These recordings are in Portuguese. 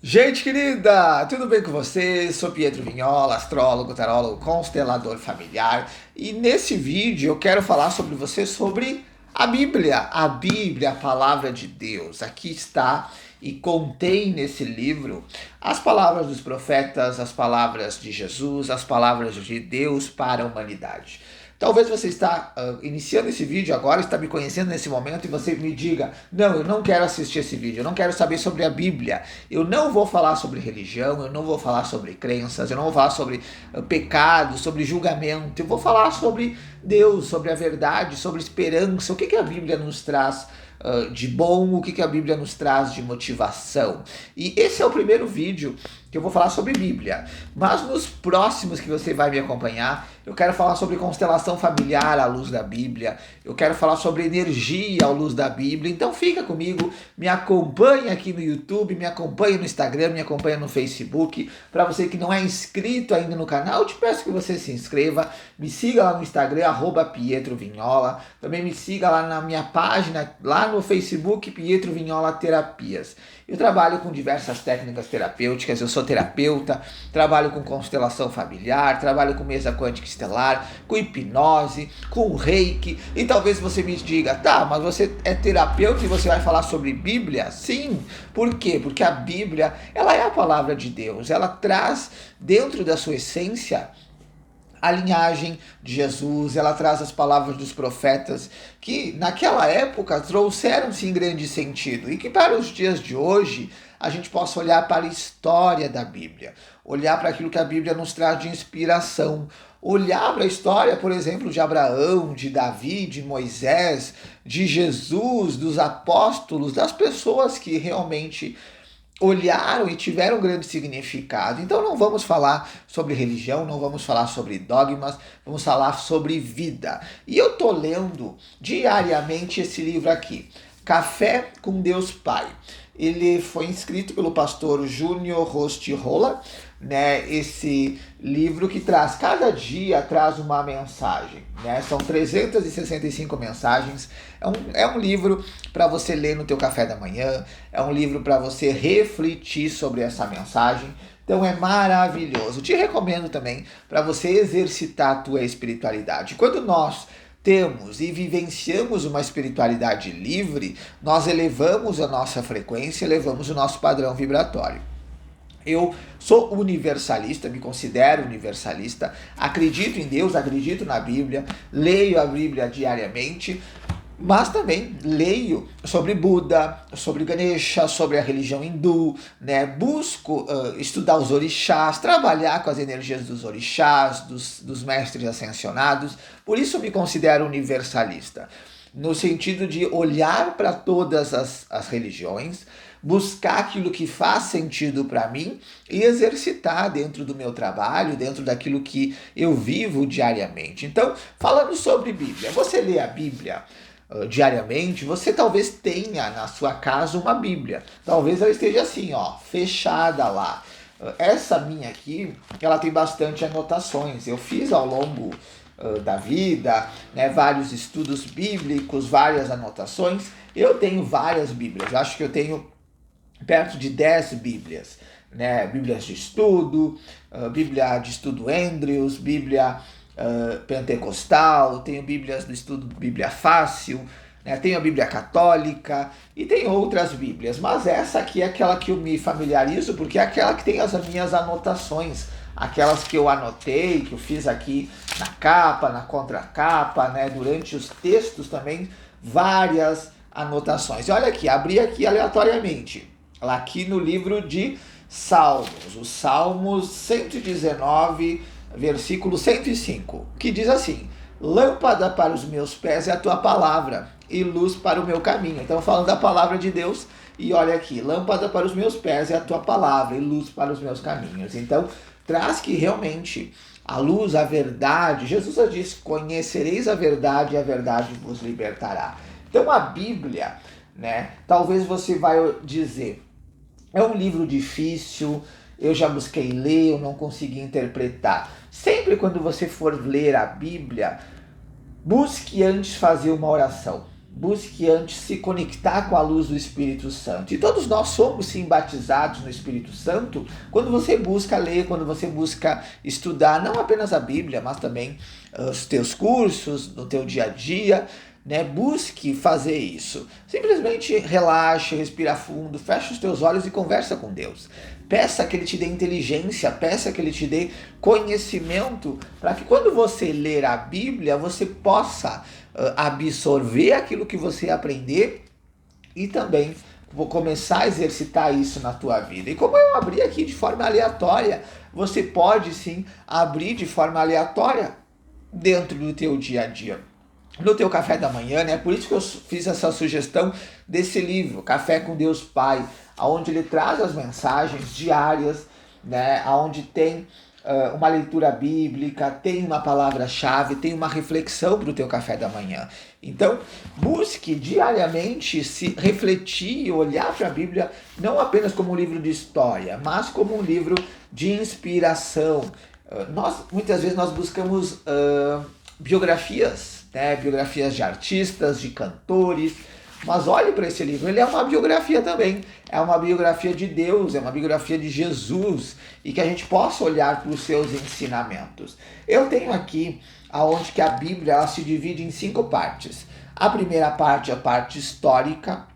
Gente querida, tudo bem com vocês? Sou Pietro Vignola, astrólogo, tarólogo, constelador familiar, e nesse vídeo eu quero falar sobre você sobre a Bíblia, a palavra de Deus. Aqui está e contém nesse livro as palavras dos profetas, as palavras de Jesus, as palavras de Deus para a humanidade. Talvez você está iniciando esse vídeo agora, está me conhecendo nesse momento e você me diga: não, eu não quero assistir esse vídeo, eu não quero saber sobre a Bíblia, eu não vou falar sobre religião, eu não vou falar sobre crenças, eu não vou falar sobre pecado, sobre julgamento, eu vou falar sobre Deus, sobre a verdade, sobre esperança, o que a Bíblia nos traz de bom, o que a Bíblia nos traz de motivação. E esse é o primeiro vídeo que eu vou falar sobre Bíblia, mas nos próximos que você vai me acompanhar, eu quero falar sobre constelação familiar à luz da Bíblia, eu quero falar sobre energia à luz da Bíblia, então fica comigo, me acompanhe aqui no YouTube, me acompanhe no Instagram, me acompanhe no Facebook. Para você que não é inscrito ainda no canal, eu te peço que você se inscreva, me siga lá no Instagram, @PietroVignola, também me siga lá na minha página, lá no Facebook, Pietro Vignola Terapias. Eu trabalho com diversas técnicas terapêuticas, eu sou terapeuta, trabalho com constelação familiar, trabalho com mesa quântica estelar, com hipnose, com reiki, e talvez você me diga: tá, mas você é terapeuta e você vai falar sobre Bíblia? Sim, por quê? Porque a Bíblia, ela é a palavra de Deus, ela traz dentro da sua essência a linhagem de Jesus, ela traz as palavras dos profetas que naquela época trouxeram-se em grande sentido e que para os dias de hoje a gente possa olhar para a história da Bíblia, olhar para aquilo que a Bíblia nos traz de inspiração, olhar para a história, por exemplo, de Abraão, de Davi, de Moisés, de Jesus, dos apóstolos, das pessoas que realmente olharam e tiveram um grande significado. Então não vamos falar sobre religião, não vamos falar sobre dogmas, vamos falar sobre vida. E eu tô lendo diariamente esse livro aqui, Café com Deus Pai. Ele foi escrito pelo pastor Júnior Rostirola, né? Esse livro que traz, cada dia traz uma mensagem, né? São 365 mensagens. É um livro para você ler no teu café da manhã, é um livro para você refletir sobre essa mensagem. Então é maravilhoso. Te recomendo também para você exercitar a tua espiritualidade. Quando nós temos e vivenciamos uma espiritualidade livre, nós elevamos a nossa frequência, elevamos o nosso padrão vibratório. Eu sou universalista, me considero universalista, acredito em Deus, acredito na Bíblia, leio a Bíblia diariamente, mas também leio sobre Buda, sobre Ganesha, sobre a religião hindu, né? Busco estudar os orixás, trabalhar com as energias dos orixás, dos mestres ascensionados. Por isso eu me considero universalista, no sentido de olhar para todas as religiões, buscar aquilo que faz sentido para mim e exercitar dentro do meu trabalho, dentro daquilo que eu vivo diariamente. Então, falando sobre Bíblia, você lê a Bíblia diariamente, você talvez tenha na sua casa uma Bíblia. Talvez ela esteja assim, ó, fechada lá. Essa minha aqui, ela tem bastante anotações. Eu fiz ao longo da vida, né, vários estudos bíblicos, várias anotações. Eu tenho várias Bíblias. Eu acho que eu tenho perto de 10 Bíblias, né? Bíblias de estudo, Bíblia de estudo Andrews, Bíblia pentecostal, tenho Bíblias do estudo Bíblia Fácil, né? Tenho a Bíblia Católica e tem outras Bíblias, mas essa aqui é aquela que eu me familiarizo porque é aquela que tem as minhas anotações, aquelas que eu anotei, que eu fiz aqui na capa, na contracapa, né? Durante os textos também, várias anotações. E olha aqui, abri aqui aleatoriamente, lá aqui no livro de Salmos, os Salmos 119, versículo 105, que diz assim: lâmpada para os meus pés é a tua palavra e luz para o meu caminho. Então falando da palavra de Deus, e olha aqui, lâmpada para os meus pés é a tua palavra e luz para os meus caminhos. Então traz que realmente a luz, a verdade, Jesus disse: conhecereis a verdade e a verdade vos libertará. Então a Bíblia, né, talvez você vai dizer, é um livro difícil, eu já busquei ler, eu não consegui interpretar. Sempre quando você for ler a Bíblia, busque antes fazer uma oração. busque antes se conectar com a luz do Espírito Santo. E todos nós somos sim batizados no Espírito Santo quando você busca ler, quando você busca estudar, não apenas a Bíblia, mas também os teus cursos, no teu dia a dia, né? Busque fazer isso. Simplesmente relaxe, respira fundo, fecha os teus olhos e conversa com Deus. Peça que Ele te dê inteligência, peça que Ele te dê conhecimento, para que quando você ler a Bíblia, você possa absorver aquilo que você aprender e também vou começar a exercitar isso na tua vida. E como eu abri aqui de forma aleatória, você pode sim abrir de forma aleatória dentro do teu dia a dia, no teu café da manhã, né? Por isso que eu fiz essa sugestão desse livro, Café com Deus Pai, onde ele traz as mensagens diárias, né? Onde tem uma leitura bíblica, tem uma palavra-chave, tem uma reflexão para o teu café da manhã. Então, busque diariamente se refletir e olhar para a Bíblia não apenas como um livro de história, mas como um livro de inspiração. Muitas vezes nós buscamos biografias, né? Biografias de artistas, de cantores, mas olhe para esse livro, ele é uma biografia também, é uma biografia de Deus, é uma biografia de Jesus, e que a gente possa olhar para os seus ensinamentos. Eu tenho aqui aonde que a Bíblia ela se divide em 5 partes. A primeira parte é a parte histórica,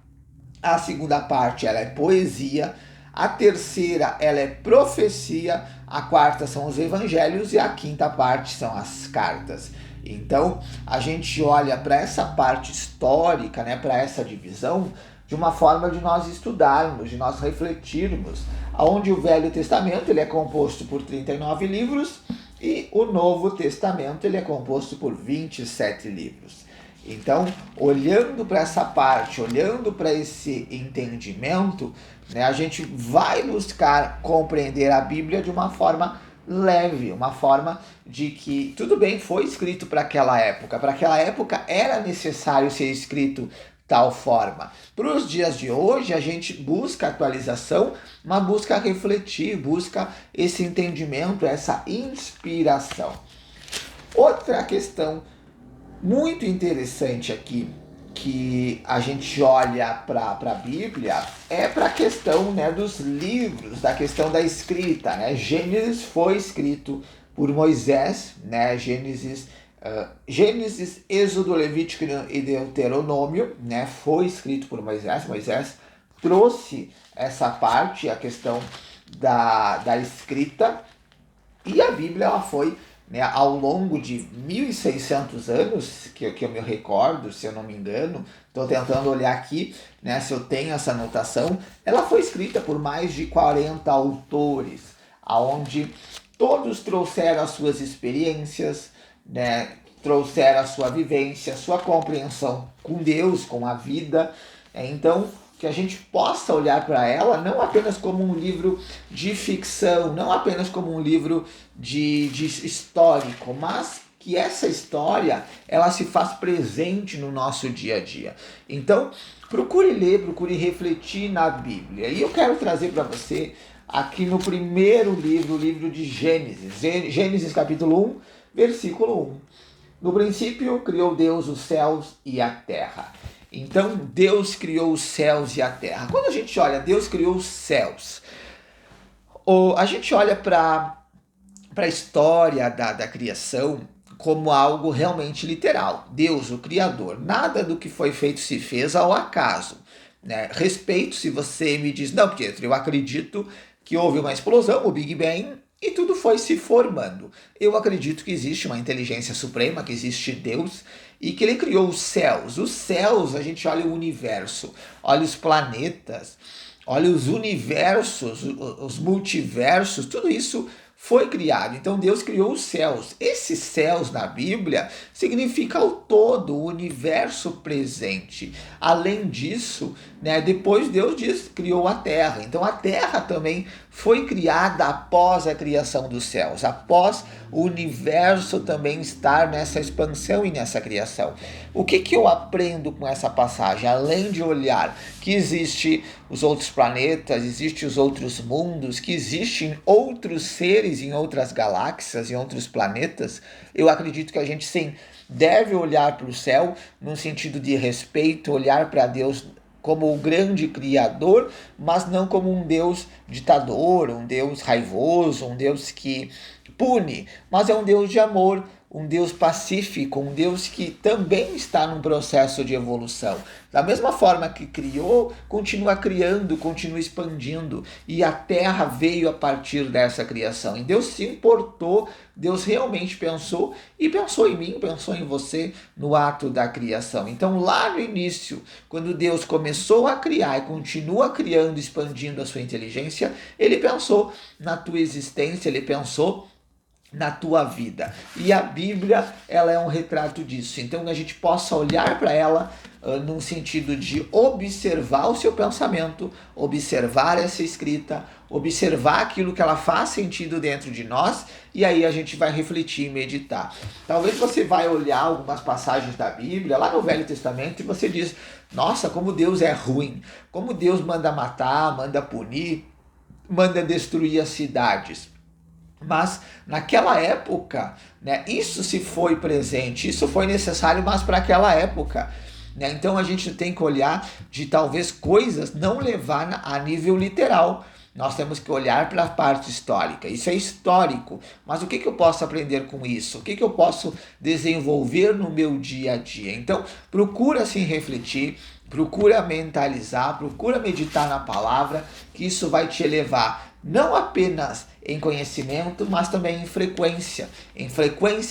a segunda parte ela é poesia, a terceira ela é profecia, a quarta são os evangelhos e a quinta parte são as cartas. Então, a gente olha para essa parte histórica, né, para essa divisão, de uma forma de nós estudarmos, de nós refletirmos, onde o Velho Testamento ele é composto por 39 livros e o Novo Testamento ele é composto por 27 livros. Então, olhando para essa parte, olhando para esse entendimento, né, a gente vai buscar compreender a Bíblia de uma forma leve, uma forma de que, tudo bem, foi escrito para aquela época era necessário ser escrito tal forma. Para os dias de hoje, a gente busca atualização, mas busca refletir, busca esse entendimento, essa inspiração. Outra questão muito interessante aqui, que a gente olha para a Bíblia, é para a questão, né, dos livros, da questão da escrita, né? Gênesis foi escrito por Moisés, né? Gênesis, Êxodo, Levítico e Deuteronômio, né? Foi escrito por Moisés. Moisés trouxe essa parte, a questão da escrita, e a Bíblia ela foi, né, ao longo de 1.600 anos, que eu me recordo, se eu não me engano, estou tentando olhar aqui, né, se eu tenho essa anotação, ela foi escrita por mais de 40 autores, onde todos trouxeram as suas experiências, né, trouxeram a sua vivência, a sua compreensão com Deus, com a vida. Então, que a gente possa olhar para ela não apenas como um livro de ficção, não apenas como um livro de histórico, mas que essa história ela se faz presente no nosso dia a dia. Então, procure ler, procure refletir na Bíblia. E eu quero trazer para você aqui no primeiro livro, o livro de Gênesis. Gênesis capítulo 1, versículo 1. No princípio criou Deus os céus e a terra. Então, Deus criou os céus e a terra. Quando a gente olha, Deus criou os céus, a gente olha para a história da criação como algo realmente literal. Deus, o Criador. Nada do que foi feito se fez ao acaso, né? Respeito se você me diz, não, Pietro, eu acredito que houve uma explosão, o Big Bang, e tudo foi se formando. Eu acredito que existe uma inteligência suprema, que existe Deus, e que ele criou os céus. Os céus, a gente olha o universo, olha os planetas, olha os universos, os multiversos, tudo isso foi criado. Então Deus criou os céus. Esses céus na Bíblia significa o todo, o universo presente. Além disso, né, depois Deus criou a terra. Então a terra também foi criada após a criação dos céus, após o universo também estar nessa expansão e nessa criação. O que eu aprendo com essa passagem? Além de olhar que existem os outros planetas, existem os outros mundos, que existem outros seres em outras galáxias, em outros planetas, eu acredito que a gente sim deve olhar para o céu num sentido de respeito, olhar para Deus como o grande criador, mas não como um Deus ditador, um Deus raivoso, um Deus que pune, mas é um Deus de amor, um Deus pacífico, um Deus que também está num processo de evolução. Da mesma forma que criou, continua criando, continua expandindo. E a Terra veio a partir dessa criação. E Deus se importou, Deus realmente pensou, e pensou em mim, pensou em você no ato da criação. Então, lá no início, quando Deus começou a criar e continua criando, expandindo a sua inteligência, Ele pensou na tua existência, Ele pensou na tua vida. E a Bíblia, ela é um retrato disso. Então, a gente possa olhar para ela num sentido de observar o seu pensamento, observar essa escrita, observar aquilo que ela faz sentido dentro de nós, e aí a gente vai refletir e meditar. Talvez você vai olhar algumas passagens da Bíblia, lá no Velho Testamento, e você diz, nossa, como Deus é ruim, como Deus manda matar, manda punir, manda destruir as cidades. Mas naquela época, né, isso se foi presente, isso foi necessário, mas para aquela época. Né? Então a gente tem que olhar de talvez coisas não levar a nível literal. Nós temos que olhar para a parte histórica. Isso é histórico. Mas o que eu posso aprender com isso? O que eu posso desenvolver no meu dia a dia? Então, procura assim refletir, procura mentalizar, procura meditar na palavra, que isso vai te elevar não apenas em conhecimento, mas também em frequência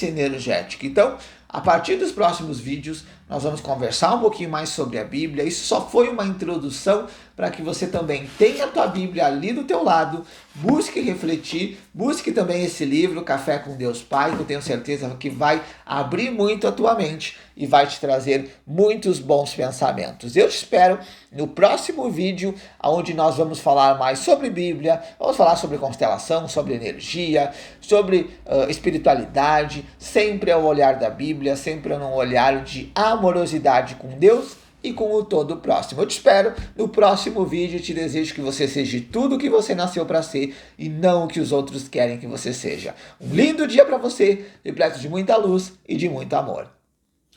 energética. Então, a partir dos próximos vídeos, nós vamos conversar um pouquinho mais sobre a Bíblia. Isso só foi uma introdução para que você também tenha a tua Bíblia ali do teu lado, busque refletir, busque também esse livro, Café com Deus Pai, que eu tenho certeza que vai abrir muito a tua mente e vai te trazer muitos bons pensamentos. Eu te espero no próximo vídeo, onde nós vamos falar mais sobre Bíblia, vamos falar sobre constelação, sobre energia, sobre espiritualidade, sempre ao olhar da Bíblia, sempre num olhar de amorosidade com Deus e com o todo próximo. Eu te espero no próximo vídeo e te desejo que você seja tudo o que você nasceu para ser e não o que os outros querem que você seja. Um lindo dia para você, repleto de muita luz e de muito amor.